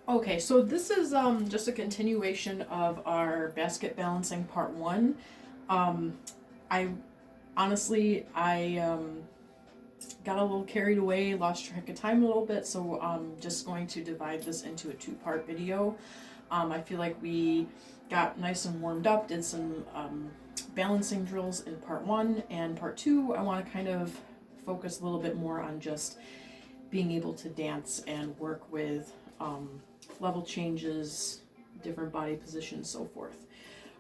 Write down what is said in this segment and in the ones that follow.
Okay, so this is just a continuation of our basket balancing part one. I honestly I got a little carried away, lost track of time a little bit, so I'm just going to divide this into a two-part video. I feel like we got nice and warmed up, did some balancing drills in part one, and part two I want to kind of focus a little bit more on just being able to dance and work with level changes, different body positions, so forth.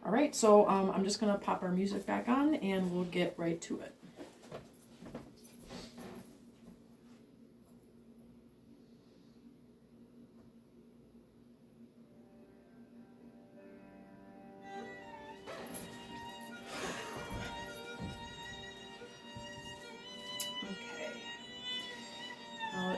All right, so I'm just gonna pop our music back on and we'll get right to it.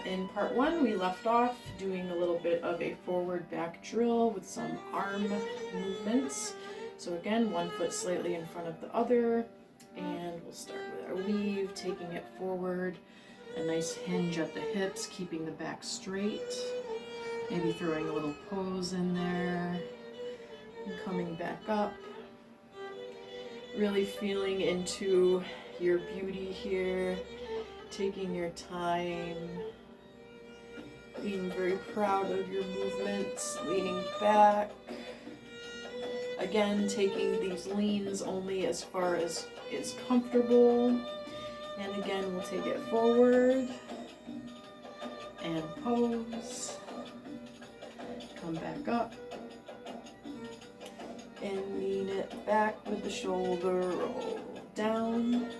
In part one, we left off doing a little bit of a forward back drill with some arm movements. So again, one foot slightly in front of the other, and we'll start with our weave, taking it forward, a nice hinge at the hips, keeping the back straight, maybe throwing a little pose in there, and coming back up. Really feeling into your beauty here, taking your time, being very proud of your movements, leaning back. Again, taking these leans only as far as is comfortable. And again, we'll take it forward and pose. Come back up and lean it back with the shoulder, roll down,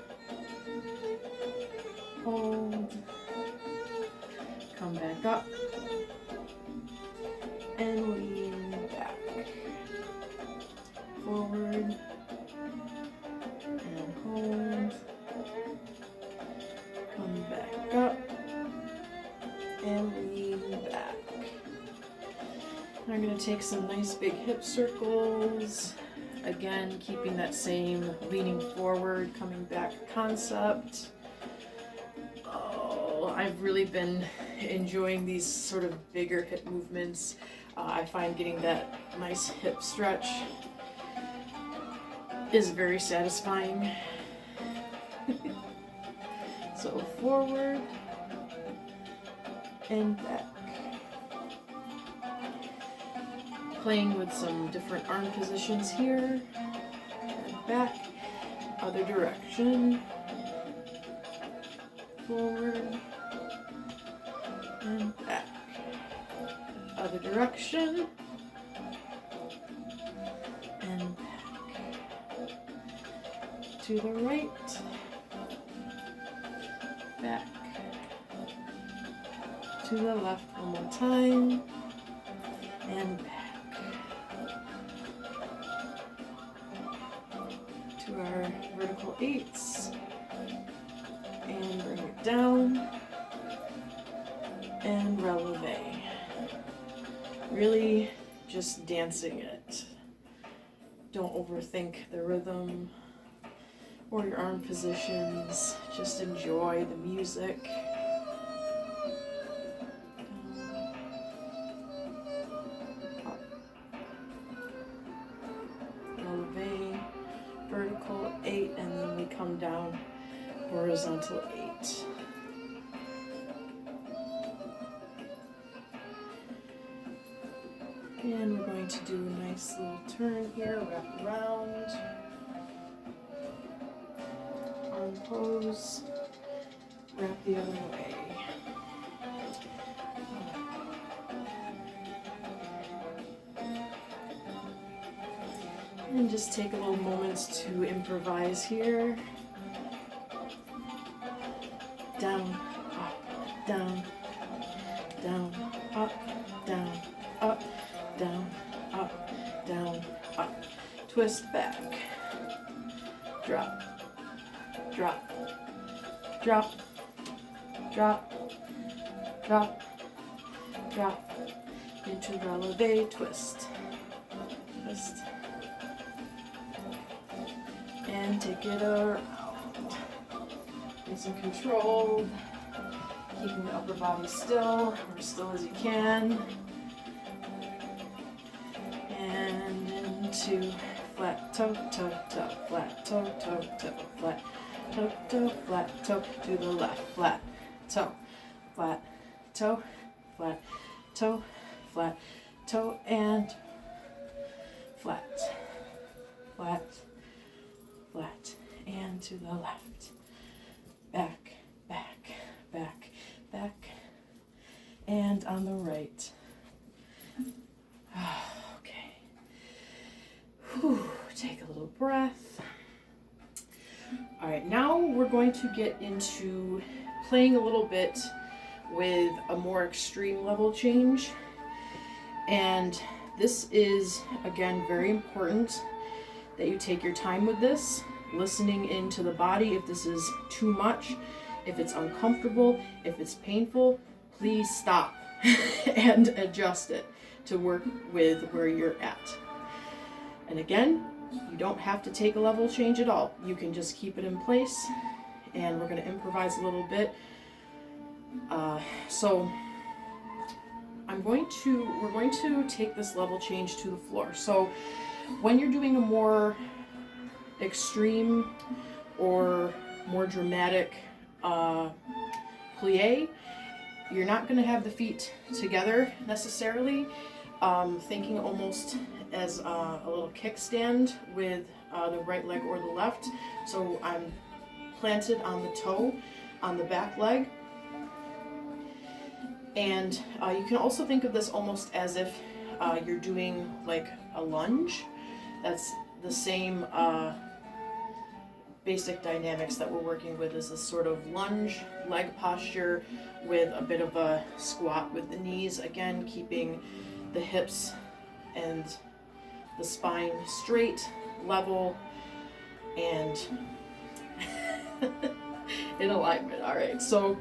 hold, come back up, and lean back, forward, and hold, come back up, and lean back. I'm going to take some nice big hip circles, again keeping that same leaning forward, coming back concept. I've really been enjoying these sort of bigger hip movements. I find getting that nice hip stretch is very satisfying. So forward and back. Playing with some different arm positions here. And back, other direction. Forward and back. Other direction and back. To the right, back. To the left one more time and back. To our vertical eights. And bring it down and releve. Really just dancing it. Don't overthink the rhythm or your arm positions. Just enjoy the music. Up. Releve, vertical 8, and then we come down horizontal 8. And we're going to do a nice little turn here, wrap around, arm pose, wrap the other way. And just take a little moments to improvise here. Down, up, down, down, up, down, up, down, up, down, up. Twist back. Drop, drop, drop, drop, drop, drop. Into releve, twist, twist. And take it around. Nice and controlled, keeping the upper body still, or as still as you can. 2, flat toe, toe, toe, flat toe, toe, toe, flat toe, toe, flat toe to the left, flat toe, flat toe, flat toe, flat toe, and flat, flat, flat, and to the left, back, back, back, back, and on the right. Okay. Whew. Take a little breath. All right, now we're going to get into playing a little bit with a more extreme level change. And this is, again, very important that you take your time with this, listening into the body. If this is too much, if it's uncomfortable, if it's painful, please stop and adjust it to work with where you're at. And again, you don't have to take a level change at all. You can just keep it in place, and we're going to improvise a little bit. So we're going to take this level change to the floor. So when you're doing a more extreme or more dramatic plie, you're not going to have the feet together necessarily. Thinking almost as a little kickstand with the right leg or the left. So I'm planted on the toe, on the back leg. And you can also think of this almost as if you're doing like a lunge. That's the same basic dynamics that we're working with, is this sort of lunge leg posture with a bit of a squat with the knees. Again, keeping the hips and the spine straight, level, and in alignment. All right, so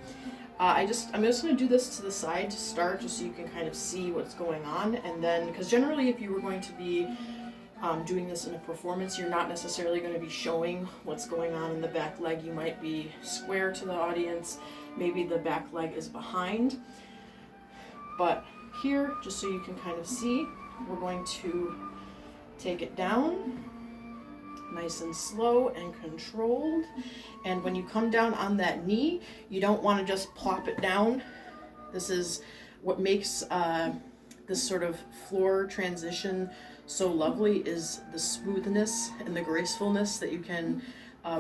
I'm just going to do this to the side to start, just so you can kind of see what's going on. And then, because generally if you were going to be doing this in a performance, you're not necessarily going to be showing what's going on in the back leg. You might be square to the audience, maybe the back leg is behind. But here, just so you can kind of see, we're going to take it down nice and slow and controlled. And when you come down on that knee, you don't want to just plop it down. This is what makes this sort of floor transition so lovely, is the smoothness and the gracefulness that you can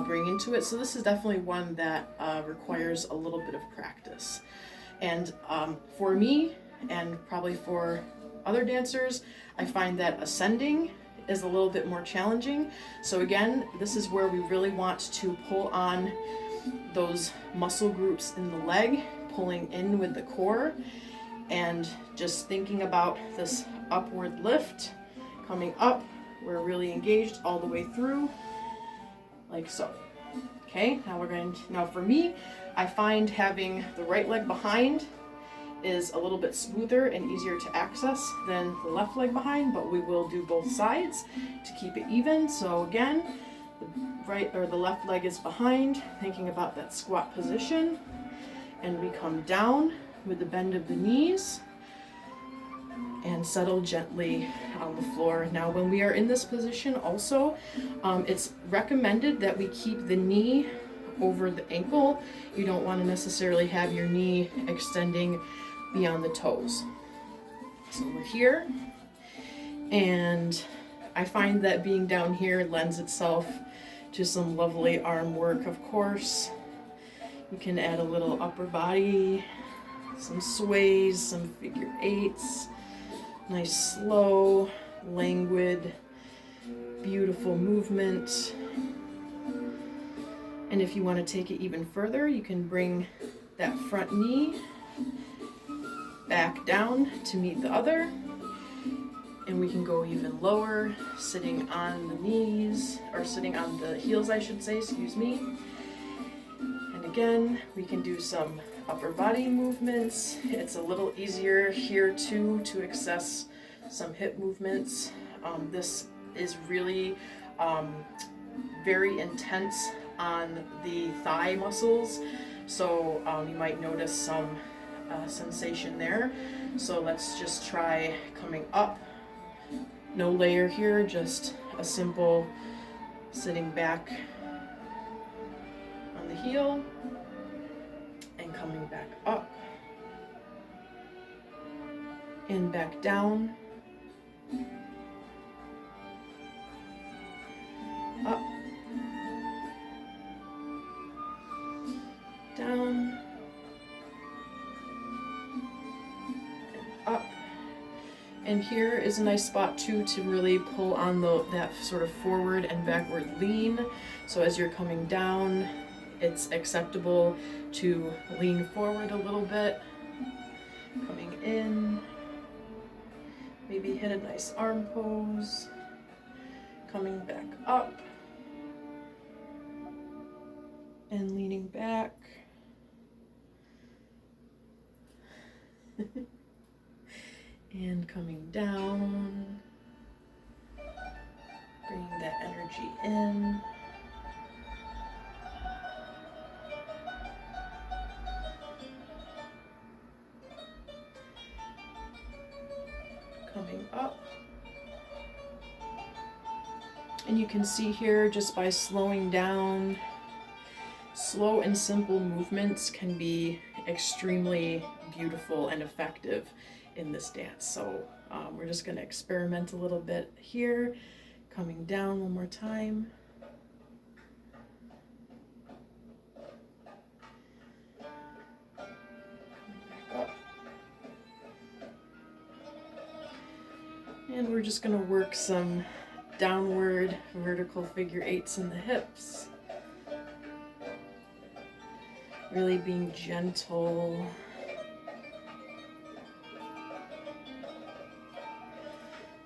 bring into it. So this is definitely one that requires a little bit of practice. And for me, and probably for other dancers, I find that ascending is a little bit more challenging. So again, this is where we really want to pull on those muscle groups in the leg, pulling in with the core, and just thinking about this upward lift, coming up. We're really engaged all the way through, like so. Okay, now for me, I find having the right leg behind is a little bit smoother and easier to access than the left leg behind, but we will do both sides to keep it even. So again, the left leg is behind, thinking about that squat position, and we come down with the bend of the knees and settle gently on the floor. Now when we are in this position also, it's recommended that we keep the knee over the ankle. You don't want to necessarily have your knee extending beyond the toes. So we're here, and I find that being down here lends itself to some lovely arm work, of course. You can add a little upper body, some sways, some figure eights, nice slow, languid, beautiful movement. And if you want to take it even further, you can bring that front knee back down to meet the other. And we can go even lower, sitting on the knees, or sitting on the heels, I should say, excuse me. And again, we can do some upper body movements. It's a little easier here too to access some hip movements. This is really very intense on the thigh muscles, so you might notice some sensation there. So let's just try coming up No layer here, just a simple sitting back on the heel and coming back up and back down, up, down, and up. And here is a nice spot too to really pull on that sort of forward and backward lean. So as you're coming down, it's acceptable to lean forward a little bit, coming in, maybe hit a nice arm pose, coming back up, and leaning back. And coming down, bringing that energy in. Coming up. And you can see here, just by slowing down, slow and simple movements can be extremely beautiful and effective in this dance. So we're just going to experiment a little bit here. Coming down one more time. Coming back up. And we're just going to work some downward vertical figure eights in the hips. Really being gentle.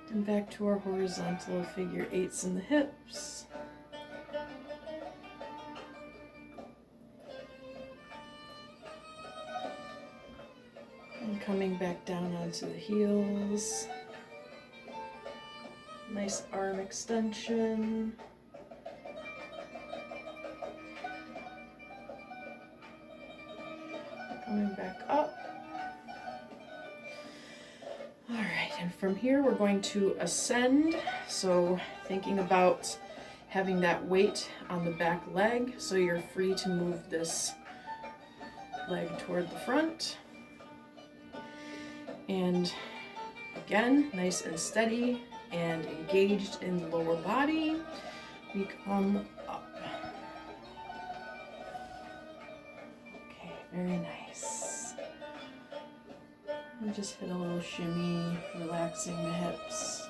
And back to our horizontal figure eights in the hips. And coming back down onto the heels. Nice arm extension. Coming back up. All right, and from here we're going to ascend. So thinking about having that weight on the back leg, so you're free to move this leg toward the front. And again, nice and steady and engaged in the lower body. We come up. Okay, very nice. And just hit a little shimmy, relaxing the hips.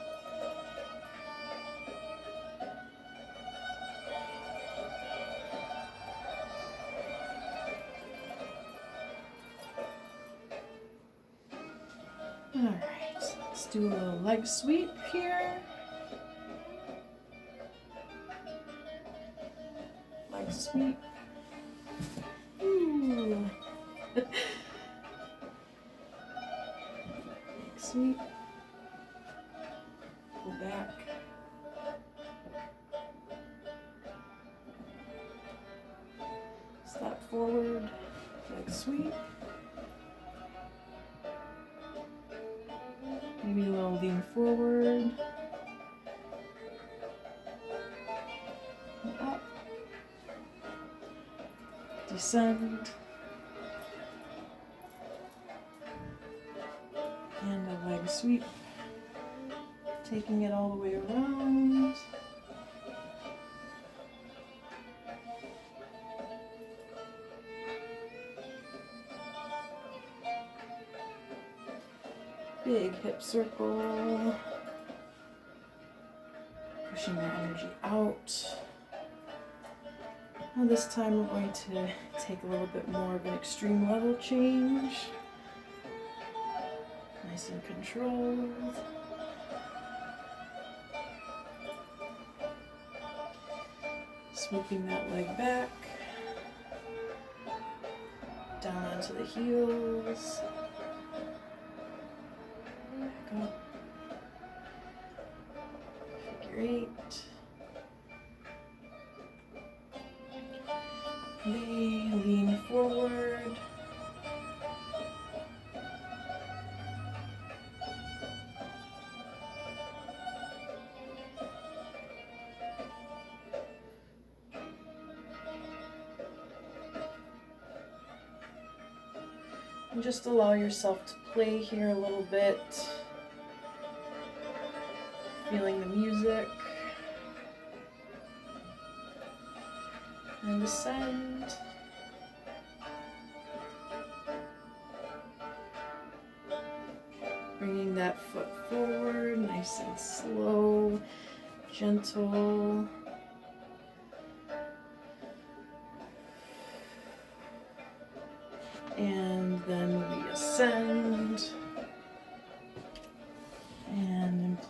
All right, let's do a little leg sweep here. Leg sweep. Ooh. Leg sweep. Pull back. Step forward. Leg sweep. Maybe a little lean forward. And up. Descend. And a leg sweep. Taking it all the way around. Big hip circle. Pushing the energy out. Now this time we're going to take a little bit more of an extreme level change. Nice and controlled. Sweeping that leg back. Down onto the heels. Back up. Figure eight. Lean forward. And just allow yourself to play here a little bit, feeling the music, and ascend. Bringing that foot forward, nice and slow, gentle. And then we ascend.